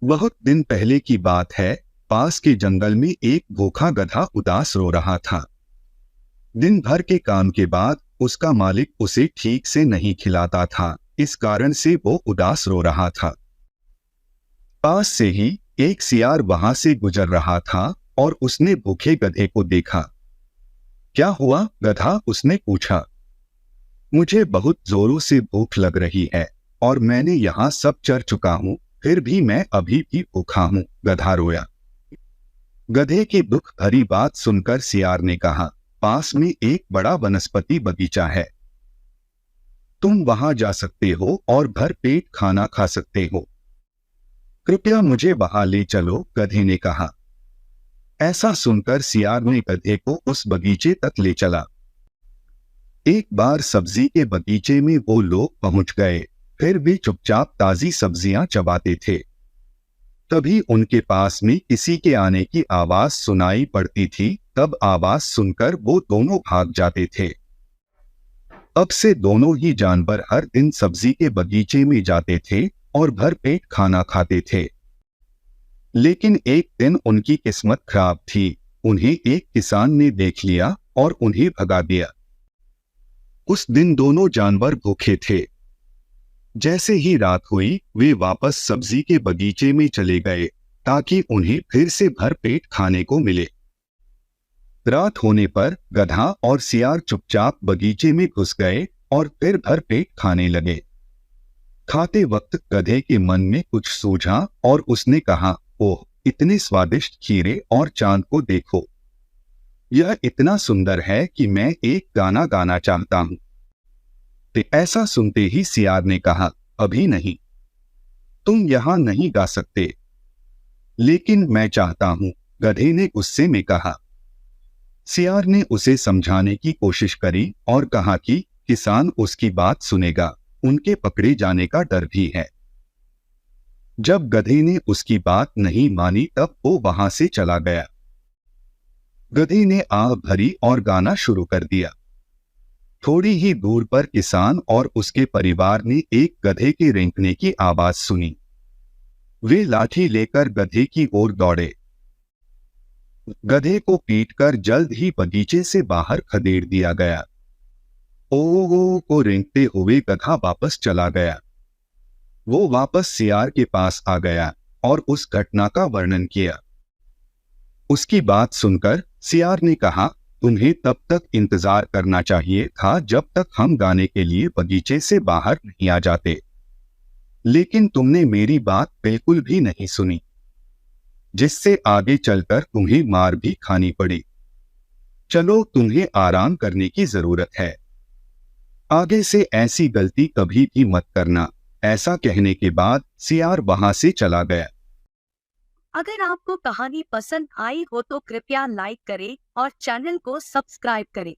बहुत दिन पहले की बात है। पास के जंगल में एक भूखा गधा उदास रो रहा था। दिन भर के काम के बाद उसका मालिक उसे ठीक से नहीं खिलाता था। इस कारण से वो उदास रो रहा था। पास से ही एक सियार वहां से गुजर रहा था और उसने भूखे गधे को देखा। क्या हुआ गधा, उसने पूछा। मुझे बहुत जोरों से भूख लग रही है और मैंने यहाँ सब चर चुका हूँ, फिर भी मैं अभी भी भूखा हूँ, गधा रोया। गधे की दुख भरी बात सुनकर सियार ने कहा, पास में एक बड़ा वनस्पति बगीचा है। तुम वहां जा सकते हो और भर पेट खाना खा सकते हो। कृपया मुझे वहां ले चलो, गधे ने कहा। ऐसा सुनकर सियार ने गधे को उस बगीचे तक ले चला। एक बार सब्जी के बगीचे में वो लोग पहुंच गए। फिर भी चुपचाप ताजी सब्जियां चबाते थे। तभी उनके पास में किसी के आने की आवाज सुनाई पड़ती थी। तब आवाज सुनकर वो दोनों भाग जाते थे। अब से दोनों ही जानवर हर दिन सब्जी के बगीचे में जाते थे और भर पेट खाना खाते थे। लेकिन एक दिन उनकी किस्मत खराब थी। उन्हें एक किसान ने देख लिया और उन्हें भगा दिया। उस दिन दोनों जानवर भूखे थे। जैसे ही रात हुई वे वापस सब्जी के बगीचे में चले गए ताकि उन्हें फिर से भर पेट खाने को मिले। रात होने पर गधा और सियार चुपचाप बगीचे में घुस गए और फिर भर पेट खाने लगे। खाते वक्त गधे के मन में कुछ सूझा और उसने कहा, ओह, इतने स्वादिष्ट खीरे और चांद को देखो। यह इतना सुंदर है कि मैं एक गाना गाना चाहता हूँ। ऐसा सुनते ही सियार ने कहा, अभी नहीं, तुम यहाँ नहीं गा सकते। लेकिन मैं चाहता हूँ, गधे ने गुस्से में कहा। सियार ने उसे समझाने की कोशिश करी और कहा कि किसान उसकी बात सुनेगा, उनके पकड़े जाने का डर भी है। जब गधे ने उसकी बात नहीं मानी तब वो वहां से चला गया। गधे ने आह भरी और गाना शुरू कर दिया। थोड़ी ही दूर पर किसान और उसके परिवार ने एक गधे के रेंकने की आवाज सुनी। वे लाठी लेकर गधे की ओर दौड़े। गधे को पीटकर जल्द ही बगीचे से बाहर खदेड़ दिया गया। ओ को रेंकते हुए गधा वापस चला गया। वो वापस सियार के पास आ गया और उस घटना का वर्णन किया। उसकी बात सुनकर सियार ने कहा, तुम्हें तब तक इंतजार करना चाहिए था जब तक हम गाने के लिए बगीचे से बाहर नहीं आ जाते। लेकिन तुमने मेरी बात बिल्कुल भी नहीं सुनी, जिससे आगे चलकर तुम्हें मार भी खानी पड़ी। चलो, तुम्हें आराम करने की जरूरत है। आगे से ऐसी गलती कभी भी मत करना। ऐसा कहने के बाद सियार वहां से चला गया। अगर आपको कहानी पसंद आई हो तो कृपया लाइक करें और चैनल को सब्सक्राइब करें।